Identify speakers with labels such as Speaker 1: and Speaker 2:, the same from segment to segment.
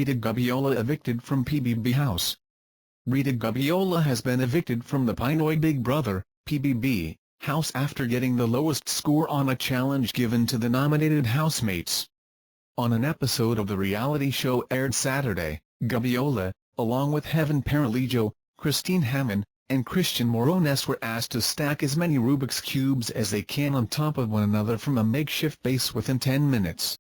Speaker 1: Rita Gabiola evicted from PBB house. Rita Gabiola has been evicted from the Pinoy Big Brother, PBB, house after getting the lowest score on a challenge given to the nominated housemates. On an episode of the reality show aired Saturday, Gabiola, along with Heaven Peralejo, Kristine Hammond, and Christian Morones were asked to stack as many Rubik's cubes as they can on top of one another from a makeshift base within 10 minutes.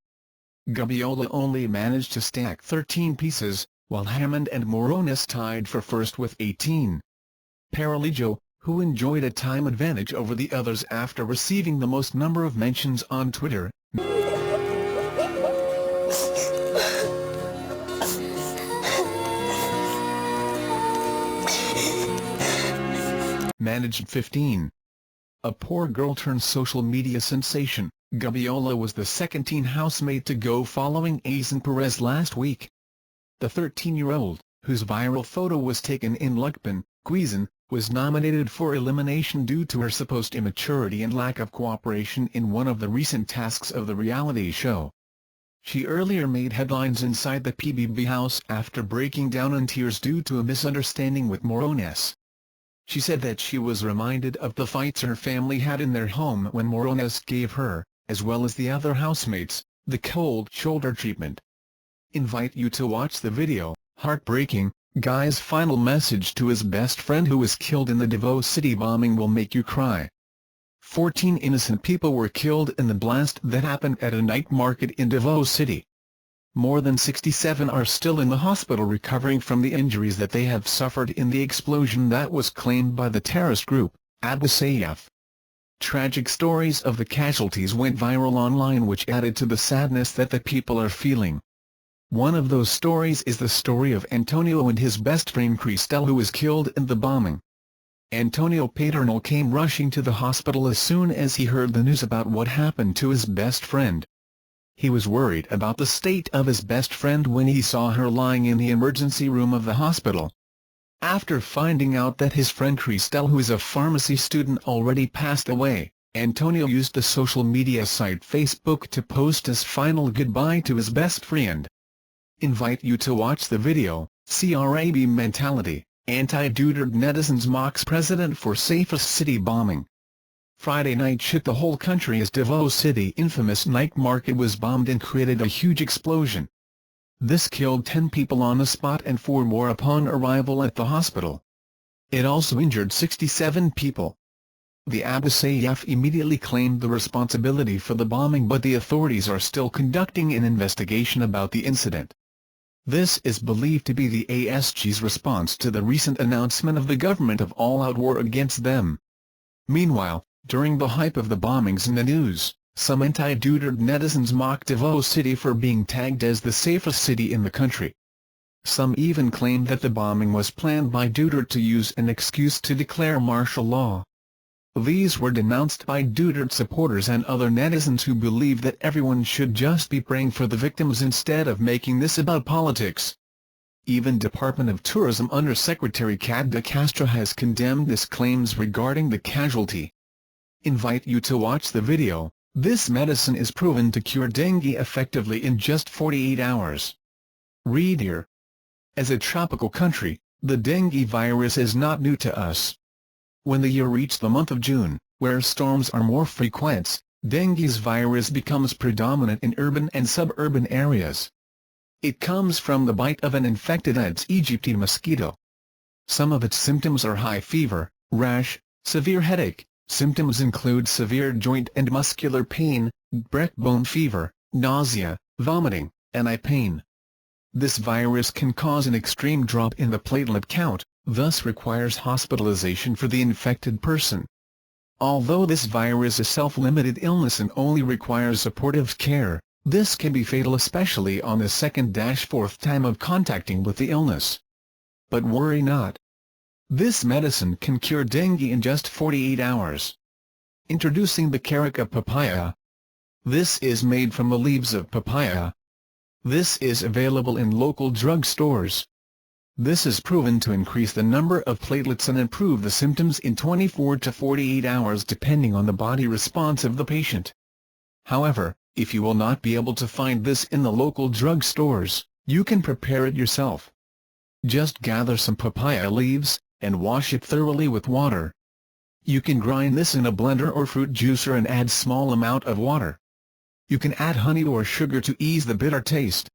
Speaker 1: Gabiola only managed to stack 13 pieces, while Hammond and Morones tied for first with 18. Peralejo, who enjoyed a time advantage over the others after receiving the most number of mentions on Twitter, managed 15. A poor girl turned social media sensation, Gabiola was the second teen housemate to go following Heaven Peralejo last week. The 13-year-old, whose viral photo was taken in Lukban, Quezon, was nominated for elimination due to her supposed immaturity and lack of cooperation in one of the recent tasks of the reality show. She earlier made headlines inside the PBB house after breaking down in tears due to a misunderstanding with Morones. She said that she was reminded of the fights her family had in their home when Morones gave her, as well as the other housemates, the cold shoulder treatment. Invite you to watch the video. Heartbreaking, guy's final message to his best friend who was killed in the Davao City bombing will make you cry. 14 innocent people were killed in the blast that happened at a night market in Davao City. More than 67 are still in the hospital recovering from the injuries that they have suffered in the explosion that was claimed by the terrorist group, Abu Sayyaf. Tragic stories of the casualties went viral online, which added to the sadness that the people are feeling. One of those stories is the story of Antonio and his best friend Cristel, who was killed in the bombing. Antonio Paternal came rushing to the hospital as soon as he heard the news about what happened to his best friend. He was worried about the state of his best friend when he saw her lying in the emergency room of the hospital. After finding out that his friend Cristel, who is a pharmacy student, already passed away, Antonio used the social media site Facebook to post his final goodbye to his best friend. Invite you to watch the video. CRAB mentality, anti-Duterte netizens mocks president for safest city bombing. Friday night shook the whole country as Davao City infamous night market was bombed and created a huge explosion. This killed 10 people on the spot and 4 more upon arrival at the hospital. It also injured 67 people. The Abu Sayyaf immediately claimed the responsibility for the bombing, but the authorities are still conducting an investigation about the incident. This is believed to be the ASG's response to the recent announcement of the government of all-out war against them. Meanwhile, during the hype of the bombings in the news, some anti-Duterte netizens mocked Davao City for being tagged as the safest city in the country. Some even claimed that the bombing was planned by Duterte to use an excuse to declare martial law. These were denounced by Duterte supporters and other netizens who believe that everyone should just be praying for the victims instead of making this about politics. Even Department of Tourism Under Secretary Kat de Castro has condemned this claims regarding the casualty. Invite you to watch the video. This medicine is proven to cure dengue effectively in just 48 hours. Read here. As a tropical country, the dengue virus is not new to us. When the year reached the month of June, where storms are more frequent, dengue's virus becomes predominant in urban and suburban areas. It comes from the bite of an infected Aedes aegypti mosquito. Some of its symptoms are high fever, rash, severe headache. Symptoms include severe joint and muscular pain, backbone fever, nausea, vomiting, and eye pain. This virus can cause an extreme drop in the platelet count, thus requires hospitalization for the infected person. Although this virus is self-limited illness and only requires supportive care, this can be fatal, especially on the 2nd-4th time of contacting with the illness. But worry not. This medicine can cure dengue in just 48 hours. Introducing the Carica papaya. This is made from the leaves of papaya. This is available in local drug stores. This is proven to increase the number of platelets and improve the symptoms in 24 to 48 hours depending on the body response of the patient. However, if you will not be able to find this in the local drug stores, You can prepare it yourself. Just gather some papaya leaves, and wash it thoroughly with water. You can grind this in a blender or fruit juicer and add small amount of water. You can add honey or sugar to ease the bitter taste.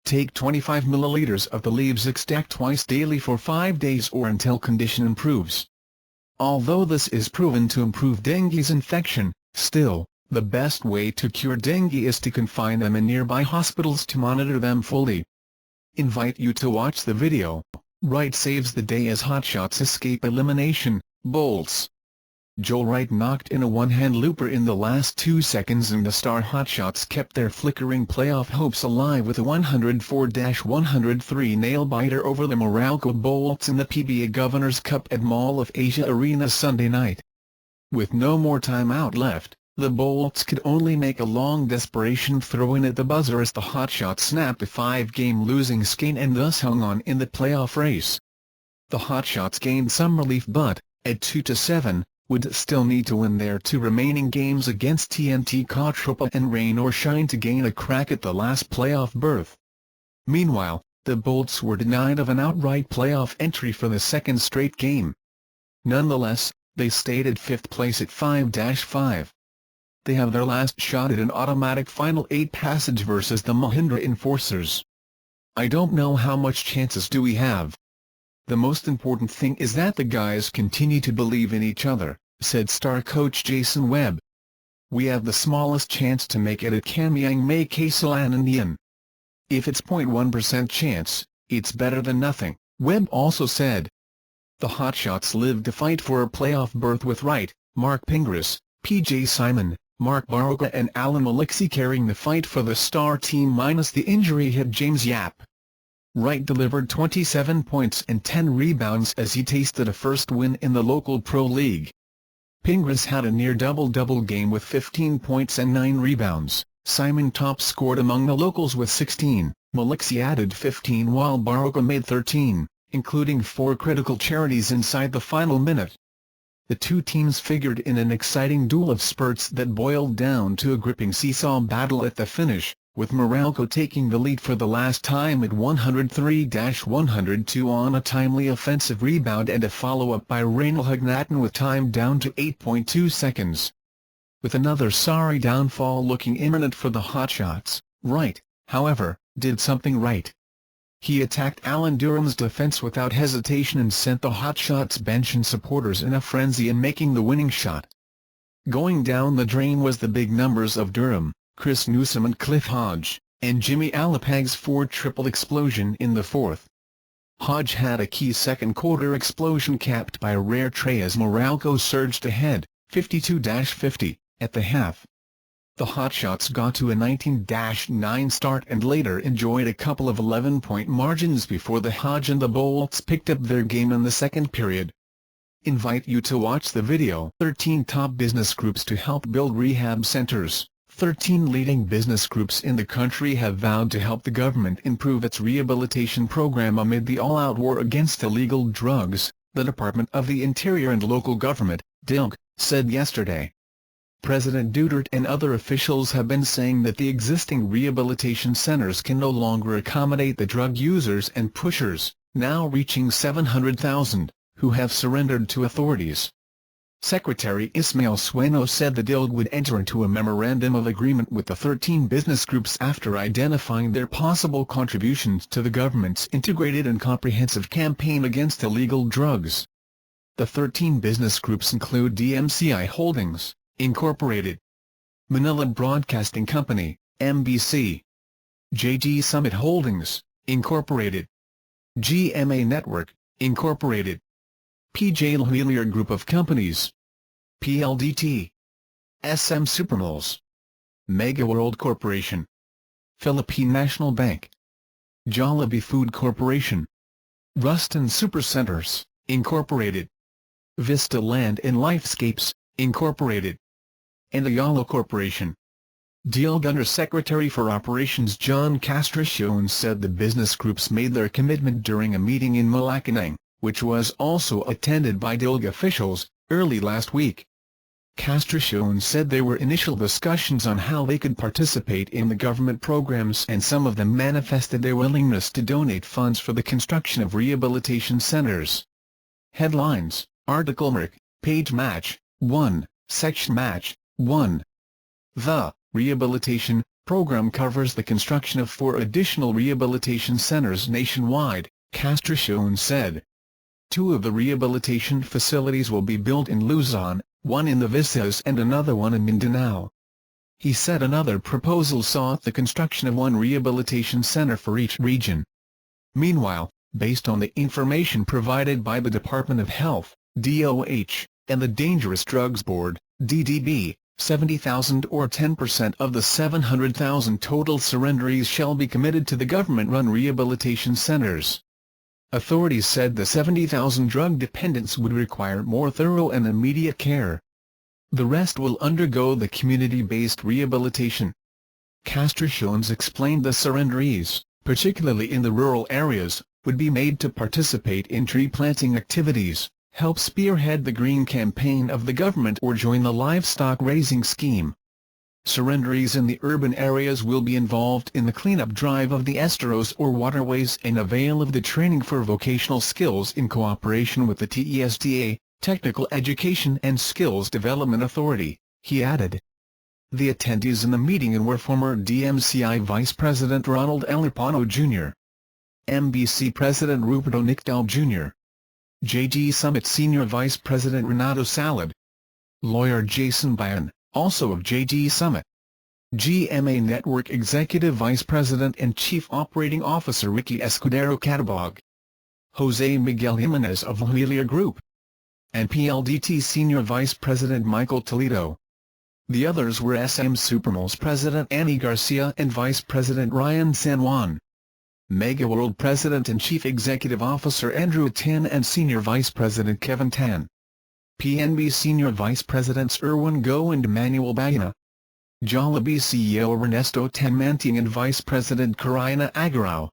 Speaker 1: Take 25 milliliters of the leaves extract twice daily for 5 days or until condition improves. Although this is proven to improve dengue's infection, still, the best way to cure dengue is to confine them in nearby hospitals to monitor them fully. Invite you to watch the video. Wright saves the day as hotshots escape elimination, bolts. Joel Wright knocked in a one-hand looper in the last 2 seconds and the star hotshots kept their flickering playoff hopes alive with a 104-103 nail-biter over the Meralco Bolts in the PBA Governor's Cup at Mall of Asia Arena Sunday night. With no more timeout left, the Bolts could only make a long desperation throw-in at the buzzer as the hotshots snapped a 5-game losing skate and thus hung on in the playoff race. The hotshots gained some relief but, at 2-7, would still need to win their 2 remaining games against TNT Kotropa and Rain or Shine to gain a crack at the last playoff berth. Meanwhile, the Bolts were denied of an outright playoff entry for the second straight game. Nonetheless, they stayed at 5th place at 5-5. They have their last shot at an automatic Final 8 passage versus the Mahindra Enforcers. I don't know how much chances do we have. The most important thing is that the guys continue to believe in each other, said star coach Jason Webb. We have the smallest chance to make it at Kamiang May Kasalananian. If it's 0.1% chance, it's better than nothing, Webb also said. The hotshots live to fight for a playoff berth with Wright, Mark Pingras, PJ Simon, Mark Baroka and Alan Maliksi carrying the fight for the star team minus the injury hit James Yap. Wright delivered 27 points and 10 rebounds as he tasted a first win in the local pro league. Pingras had a near double-double game with 15 points and 9 rebounds. Simon top scored among the locals with 16, Maliksi added 15 while Baroka made 13, including 4 critical charities inside the final minute. The two teams figured in an exciting duel of spurts that boiled down to a gripping seesaw battle at the finish, with Meralco taking the lead for the last time at 103-102 on a timely offensive rebound and a follow-up by Raynal Hagnaton with time down to 8.2 seconds. With another sorry downfall looking imminent for the hotshots, Wright, however, did something right. He attacked Alan Durham's defense without hesitation and sent the hotshots bench and supporters in a frenzy in making the winning shot. Going down the drain was the big numbers of Durham, Chris Newsom and Cliff Hodge, and Jimmy Alapag's 4-triple explosion in the fourth. Hodge had a key second-quarter explosion capped by a rare tray as Meralco surged ahead, 52-50, at the half. The hotshots got to a 19-9 start and later enjoyed a couple of 11-point margins before the Hodge and the Bolts picked up their game in the second period. Invite you to watch the video. 13 top business groups to help build rehab centers. 13 leading business groups in the country have vowed to help the government improve its rehabilitation program amid the all-out war against illegal drugs, the Department of the Interior and Local Government, DILG, said yesterday. President Duterte and other officials have been saying that the existing rehabilitation centers can no longer accommodate the drug users and pushers, now reaching 700,000, who have surrendered to authorities. Secretary Ismael Sueno said the DILG would enter into a memorandum of agreement with the 13 business groups after identifying their possible contributions to the government's integrated and comprehensive campaign against illegal drugs. The 13 business groups include DMCI Holdings, Incorporated, Manila Broadcasting Company, MBC, JG Summit Holdings, Incorporated, GMA Network, Incorporated, PJ Hillier Group of Companies, PLDT, SM Supermalls, Mega World Corporation, Philippine National Bank, Jollibee Food Corporation, Ruston Supercenters, Incorporated, Vista Land and Lifescapes, Incorporated, and Ayala Corporation. DILG Undersecretary for Operations John Castricion said the business groups made their commitment during a meeting in Malacanang, which was also attended by DILG officials, early last week. Castricione said there were initial discussions on how they could participate in the government programs, and some of them manifested their willingness to donate funds for the construction of rehabilitation centers. Headlines, article Merck, page match, 1, section match, 1. The rehabilitation program covers the construction of 4 additional rehabilitation centers nationwide, Castricione said. 2 of the rehabilitation facilities will be built in Luzon, one in the Visayas and another one in Mindanao. He said another proposal sought the construction of 1 rehabilitation center for each region. Meanwhile, based on the information provided by the Department of Health, DOH, and the Dangerous Drugs Board, DDB, 70,000 or 10% of the 700,000 total surrenderies shall be committed to the government-run rehabilitation centers. Authorities said the 70,000 drug dependents would require more thorough and immediate care. The rest will undergo the community-based rehabilitation. Castricione explained the surrenderies, particularly in the rural areas, would be made to participate in tree planting activities, help spearhead the green campaign of the government, or join the livestock raising scheme. Surrenderies in the urban areas will be involved in the cleanup drive of the esteros or waterways and avail of the training for vocational skills in cooperation with the TESDA, Technical Education and Skills Development Authority, he added. The attendees in the meeting were former DMCI Vice President Ronald L. Arpano Jr., MBC President Ruperto Nictal Jr., JG Summit Senior Vice President Renato Salad, lawyer Jason Bayan, also of JG Summit, GMA Network Executive Vice President and Chief Operating Officer Ricky Escudero Catabog, Jose Miguel Jimenez of Hillier Group, and PLDT Senior Vice President Michael Toledo. The others were SM Supermalls President Annie Garcia and Vice President Ryan San Juan, Mega World President and Chief Executive Officer Andrew Tan and Senior Vice President Kevin Tan, PNB Senior Vice Presidents Erwin Go and Emmanuel Bagana, Jollibee CEO Ernesto Tanmanting and Vice President Karina Agarao,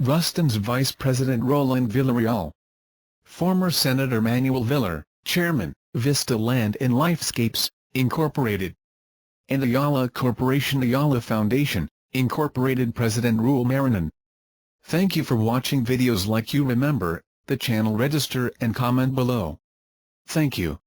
Speaker 1: Ruston's Vice President Roland Villarreal, former Senator Manuel Villar, Chairman, Vista Land and Lifescapes, Incorporated, and Ayala Corporation Ayala Foundation, Incorporated President Rul Marinan. Thank you for watching videos like you. Remember, the channel, register and comment below. Thank you.